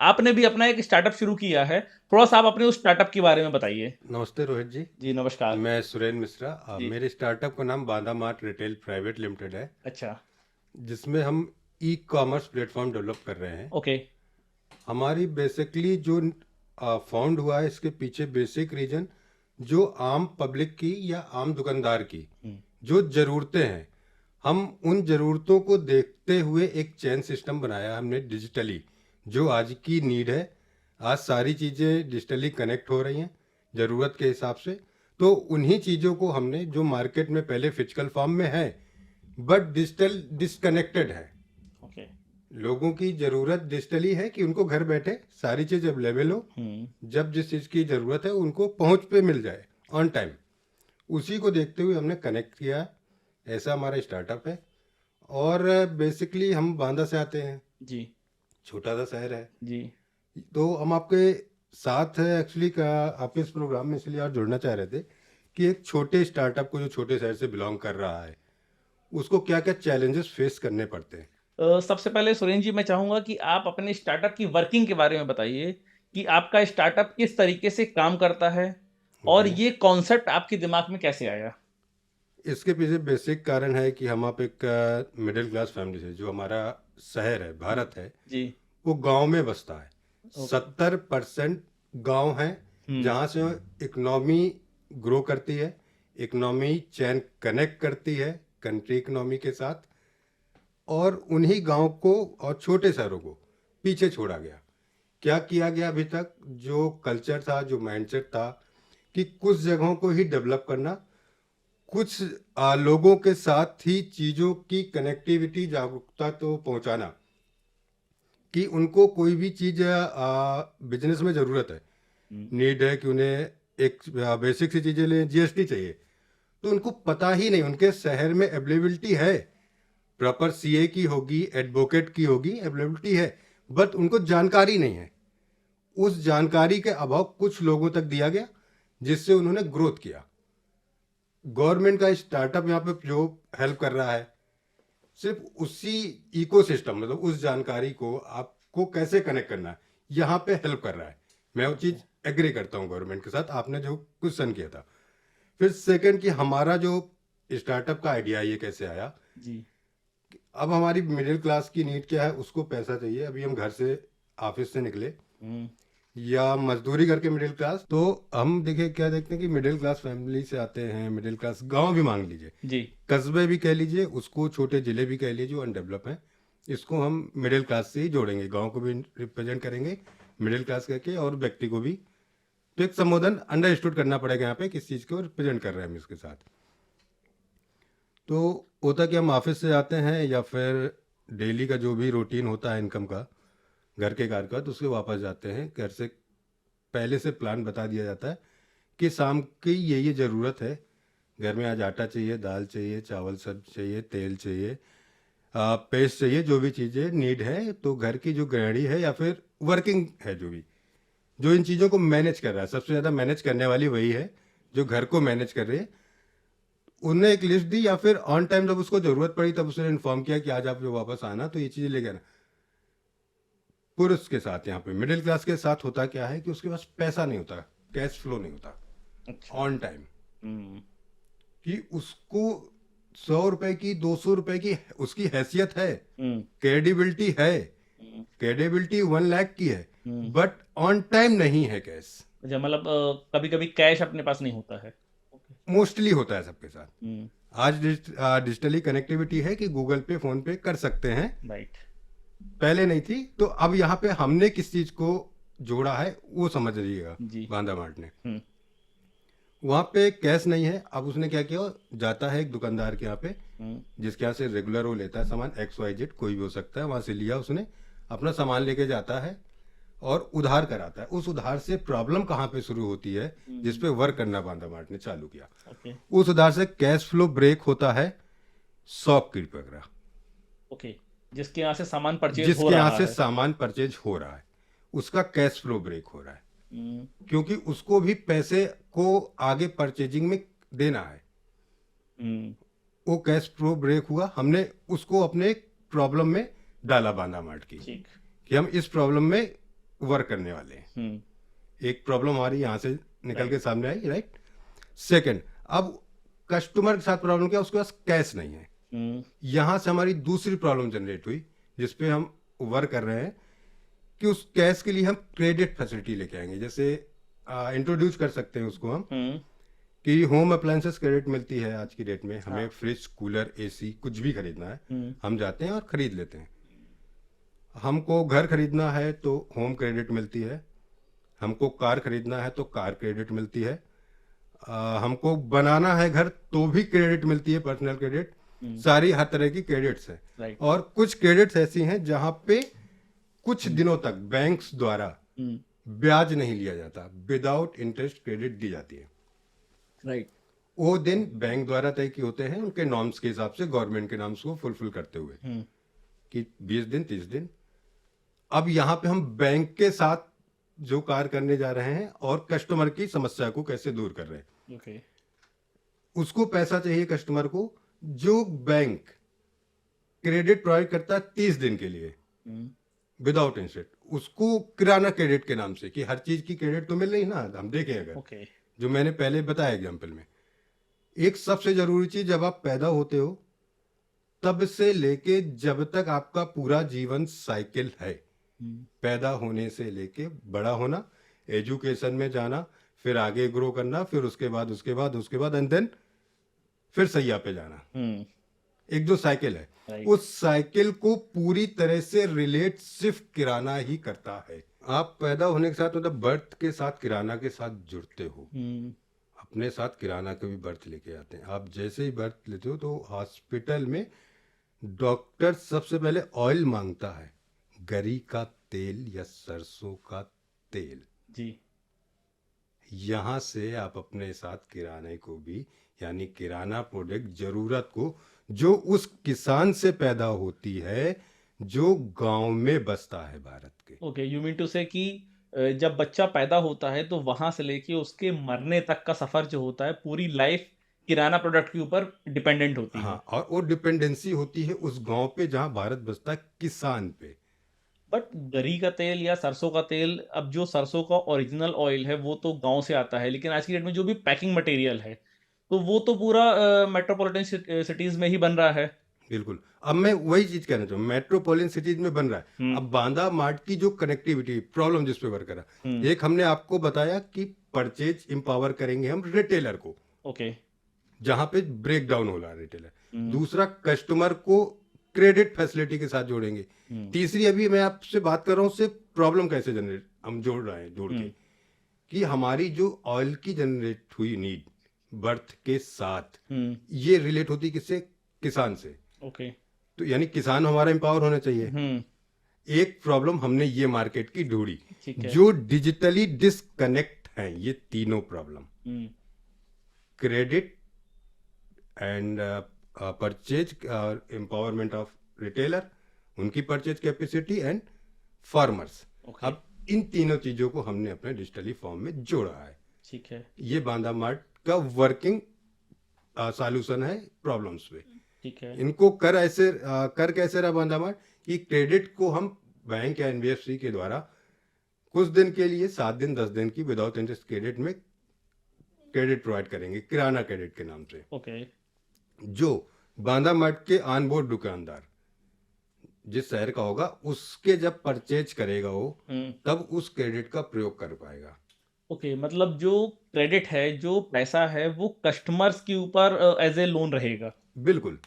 आपने भी अपना एक स्टार्टअप शुरू किया है, थोड़ा-सा आप अपने उस स्टार्टअप के बारे में बताइए? नमस्ते रोहित जी। जी, नमस्कार। मैं सुरेंद्र मिश्रा। जी, मेरे स्टार्टअप का नाम Banda mart retail private limited है, अच्छा, जिसमें हम ई कॉमर्स प्लेटफॉर्म डेवलप कर रहे हैं। ओके। हमारी बेसिकली जो फाउंड हुआ है, इसके पीछे बेसिक रीजन जो आम पब्लिक की या आम दुकानदार की हुँ, जो ज़रूरतें हैं, हम उन ज़रूरतों को देखते हुए एक चेन सिस्टम बनाया हमने डिजिटली, जो आज की नीड है। आज सारी चीज़ें डिजिटली कनेक्ट हो रही हैं ज़रूरत के हिसाब से। तो उन्हीं चीज़ों को हमने, जो मार्केट में पहले फिजिकल फॉर्म में है बट डिजिटल डिस्कनेक्टेड है, ओके। लोगों की ज़रूरत डिजिटली है कि उनको घर बैठे सारी चीज़ अवेलेबल हो, हुँ, जब जिस चीज़ की ज़रूरत है उनको पहुंच पे मिल जाए ऑन टाइम। उसी को देखते हुए हमने कनेक्ट किया। ऐसा हमारा स्टार्टअप है। और बेसिकली हम बांदा से आते हैं, जी, छोटा सा शहर है। जी। तो हम आपके साथ एक्चुअली का आपके इस प्रोग्राम में इसलिए और जुड़ना चाह रहे थे कि एक छोटे स्टार्टअप को जो छोटे शहर से बिलोंग कर रहा है, उसको क्या क्या चैलेंजेस फेस करने पड़ते हैं। सबसे पहले सुरेंद्र जी मैं चाहूँगा कि आप अपने स्टार्टअप की वर्किंग के बारे में बताइए कि आपका स्टार्टअप किस तरीके से काम करता है और जी। ये कॉन्सेप्ट आपके दिमाग में कैसे आया? इसके पीछे बेसिक कारण है कि हम आप एक मिडिल क्लास फैमिली से, जो हमारा शहर है, जी, भारत है, जी, वो गांव में बसता है। ओके। 70% गांव है, हुँ, जहां से इकोनॉमी ग्रो करती है, इकोनॉमी चैन कनेक्ट करती है कंट्री इकोनॉमी के साथ। और उन्हीं गांव को और छोटे शहरों को पीछे छोड़ा गया। क्या किया गया अभी तक? जो कल्चर था, जो माइंडसेट था कि कुछ जगहों को ही डेवलप करना, कुछ लोगों के साथ ही चीज़ों की कनेक्टिविटी, जागरूकता तो पहुंचाना कि उनको कोई भी चीज़ बिजनेस में ज़रूरत है, हुँ, नीड है कि उन्हें एक बेसिक सी चीज़ें लें, जीएसटी चाहिए, तो उनको पता ही नहीं। उनके शहर में अवेलेबिलिटी है, प्रॉपर सीए की होगी, एडवोकेट की होगी, अवेलेबिलिटी है, बट उनको जानकारी नहीं है। उस जानकारी के अभाव कुछ लोगों तक दिया गया, जिससे उन्होंने ग्रोथ किया। गवर्नमेंट का स्टार्टअप यहाँ पे जो हेल्प कर रहा है, सिर्फ उसी इकोसिस्टम, मतलब उस जानकारी को आपको कैसे कनेक्ट करना है, यहाँ पे हेल्प कर रहा है। मैं वो ओके, चीज़ एग्री करता हूँ गवर्नमेंट के साथ, आपने जो क्वेश्चन किया था। फिर सेकंड कि हमारा जो स्टार्टअप का आइडिया ये कैसे आया। जी, अब हमारी मिडिल क्लास की नीड क्या है, उसको पैसा चाहिए। अभी हम घर से, ऑफिस से निकले हुँ, या मजदूरी करके मिडिल क्लास, तो हम देखिए क्या देखते हैं कि मिडिल क्लास फैमिली से आते हैं, मिडिल क्लास गांव भी मांग लीजिए, जी, कस्बे भी कह लीजिए, उसको छोटे जिले भी कह लीजिए जो अनडेवलप हैं, इसको हम मिडिल क्लास से ही जोड़ेंगे, गांव को भी रिप्रेजेंट करेंगे मिडिल क्लास करके, और व्यक्ति को भी। तो एक संबोधन अंडरस्टूड करना पड़ेगा यहाँ पे किस चीज़ को रिप्रेजेंट कर रहे हैं हम इसके साथ। तो होता कि हम ऑफिस से आते हैं या फिर डेली का जो भी रूटीन होता है इनकम का, घर के कार्य का, तो उसके वापस जाते हैं। घर से पहले से प्लान बता दिया जाता है कि शाम की ये ज़रूरत है, घर में आज आटा चाहिए, दाल चाहिए, चावल सब चाहिए, तेल चाहिए, पेस्ट चाहिए, जो भी चीज़ें नीड है। तो घर की जो गृहिणी है या फिर वर्किंग है, जो भी जो इन चीज़ों को मैनेज कर रहा है, सबसे ज़्यादा मैनेज करने वाली वही है जो घर को मैनेज कर रही है। उन्हें एक लिस्ट दी, या फिर ऑन टाइम जब उसको ज़रूरत पड़ी तब उसने इन्फॉर्म किया कि आज आप जो वापस आना तो ये चीज़ें लेके आना। पुरुष के साथ, यहाँ पे मिडिल क्लास के साथ होता क्या है कि उसके पास पैसा नहीं होता, कैश फ्लो नहीं होता अच्छा, ऑन टाइम, हुँ, कि उसको 100 रुपए की, 200 रुपए की उसकी हैसियत है, हुँ, क्रेडिबिलिटी है, हुँ, क्रेडिबिलिटी 1 लाख की है, हुँ। बट ऑन टाइम नहीं है कैश। अच्छा मतलब कभी-कभी कैश अपने पास नहीं होता है। ओके, मोस्टली होता है सबके साथ। हुँ, आज डिजिटली कनेक्टिविटी है कि गूगल पे, फोन पे कर सकते हैं, राइट, पहले नहीं थी। तो अब यहाँ पे हमने किस चीज को जोड़ा है वो समझ लीजिएगा। जी, बांदा मार्ट ने, हुँ, वहाँ पे कैश नहीं है। अब उसने क्या किया, जाता है एक दुकानदार के यहाँ पे, हुँ, जिसके यहाँ से रेगुलर वो लेता है सामान, एक्स वाई जेड कोई भी हो सकता है, वहाँ से लिया उसने, अपना सामान लेके जाता है और उधार कराता है। उस उधार से प्रॉब्लम कहाँ पे शुरू होती है, जिस हुँ, पे वर्क करना बांदा मार्ट ने चालू किया। ओके, उस उधार से कैश फ्लो ब्रेक होता है शॉप की वगैरह, ओके। जिसके यहाँ से सामान परचेज़ हो जिसके यहाँ रहा से है। सामान परचेज हो रहा है, उसका कैश फ्लो ब्रेक हो रहा है, हुँ, क्योंकि उसको भी पैसे को आगे परचेजिंग में देना है। हुँ, वो कैश फ्लो ब्रेक हुआ, हमने उसको अपने प्रॉब्लम में डाला बांदा मार्ट की, ठीक, कि हम इस प्रॉब्लम में वर्क करने वाले हैं। हम्म एक प्रॉब्लम हमारी यहाँ से निकल के सामने आई, राइट। सेकंड, अब कस्टमर के साथ प्रॉब्लम क्या, उसके पास कैश नहीं है। हम्म यहाँ से हमारी दूसरी प्रॉब्लम जनरेट हुई जिसपे हम वर्क कर रहे हैं कि उस कैश के लिए हम क्रेडिट फैसिलिटी लेके आएंगे। जैसे इंट्रोड्यूस कर सकते हैं उसको हम हम्म कि होम अप्लायंसेस क्रेडिट मिलती है आज की डेट में। हमें फ्रिज, कूलर, एसी कुछ भी खरीदना है, हम जाते हैं और खरीद लेते हैं। हमको घर खरीदना है तो होम क्रेडिट मिलती है, हमको कार खरीदना है तो कार क्रेडिट मिलती है, हमको बनाना है घर तो भी क्रेडिट मिलती है, पर्सनल क्रेडिट। सारी हर तरह की क्रेडिट्स है। राइट और कुछ क्रेडिट्स ऐसी हैं जहां पे कुछ दिनों तक बैंक्स द्वारा ब्याज नहीं लिया जाता, विदाउट इंटरेस्ट क्रेडिट दी जाती है। राइट वो दिन बैंक द्वारा तय किए होते हैं उनके नॉर्म्स के हिसाब से, गवर्नमेंट के नॉर्म्स को फुलफिल करते हुए, कि 20 दिन 30 दिन। अब यहाँ पे हम बैंक के साथ जो कार्य करने जा रहे हैं और कस्टमर की समस्या को कैसे दूर कर रहे हैं। ओके उसको पैसा चाहिए कस्टमर को, जो बैंक क्रेडिट प्रोवाइड करता है 30 दिन के लिए विदाउट इंटरेस्ट, उसको किराना क्रेडिट के नाम से, कि हर चीज की क्रेडिट तो मिल रही ना। हम देखें अगर ओके जो मैंने पहले बताया एग्जाम्पल में, एक सबसे जरूरी चीज, जब आप पैदा होते हो तब से लेके जब तक आपका पूरा जीवन साइकिल है, पैदा होने से लेके बड़ा होना, एजुकेशन में जाना, फिर आगे ग्रो करना, फिर उसके बाद एंड देन फिर सैया पे जाना, एक जो साइकिल है, Right. उस साइकिल को पूरी तरह से रिलेट सिर्फ किराना ही करता है। आप पैदा होने के साथ, मतलब बर्थ के साथ किराना के साथ जुड़ते हो, अपने साथ किराना के भी बर्थ लेके आते हैं। आप जैसे ही बर्थ लेते हो तो हॉस्पिटल में डॉक्टर सबसे पहले ऑयल मांगता है, गरी का तेल या सरसों का तेल। जी यहाँ से आप अपने साथ किराने को भी, यानी किराना प्रोडक्ट, जरूरत को, जो उस किसान से पैदा होती है जो गांव में बसता है भारत के। ओके यू मीन टू से कि जब बच्चा पैदा होता है तो वहां से लेके उसके मरने तक का सफर जो होता है, पूरी लाइफ किराना प्रोडक्ट के ऊपर डिपेंडेंट होती है। हाँ, और वो डिपेंडेंसी होती है उस गांव पे जहां भारत बसता है, किसान पे। बट गरी का तेल या सरसों का तेल, अब जो सरसों का ओरिजिनल ऑयल है वो तो गांव से आता है, लेकिन आज की डेट में जो भी पैकिंग मटेरियल है तो वो तो पूरा मेट्रोपॉलिटन सिटीज में ही बन रहा है। बिल्कुल, अब मैं वही चीज कहना चाहूँ, मेट्रोपॉलिटन सिटीज में बन रहा है। अब बांदा मार्ट की जो कनेक्टिविटी प्रॉब्लम जिस पे वर्क करा, एक हमने आपको बताया कि परचेज एम्पावर करेंगे हम रिटेलर को, ओके जहां पे ब्रेक डाउन हो रहा है रिटेलर। दूसरा, कस्टमर को क्रेडिट फैसिलिटी के साथ जोड़ेंगे। तीसरी, अभी मैं आपसे बात कर रहा हूँ, सिर्फ प्रॉब्लम कैसे जनरेट हम जोड़ रहे हैं, जोड़ के, कि हमारी जो ऑयल की जनरेट हुई नीड बर्थ के साथ, ये रिलेट होती किससे, किसान से। ओके तो यानी किसान हमारा एम्पावर होना चाहिए। एक प्रॉब्लम हमने ये मार्केट की ढूंढी, ठीक है। जो डिजिटली डिस्कनेक्ट हैं ये तीनों problem, credit and purchase, empowerment of retailer, उनकी purchase capacity, and farmers. Okay. अब इन तीनों चीजों को हमने अपने डिजिटली फॉर्म में जोड़ा है। ठीक है ये बांदा मार्ट का वर्किंग सॉल्यूशन है प्रॉब्लम्स पे। ठीक है इनको कर कैसे रहा बांदा मार्ट, कि क्रेडिट को हम बैंक या एनबीएफसी के द्वारा कुछ दिन के लिए, 7 दिन 10 दिन की विदाउट इंटरेस्ट क्रेडिट में क्रेडिट प्रोवाइड करेंगे, किराना क्रेडिट के नाम से। ओके जो बांदा मार्ट के ऑनबोर्ड दुकानदार जिस शहर का होगा, उसके जब परचेज करेगा वो, तब उस क्रेडिट का प्रयोग कर पाएगा। ओके मतलब जो क्रेडिट है, जो पैसा है, वो कस्टमर्स के ऊपर एज ए लोन रहेगा। बिल्कुल,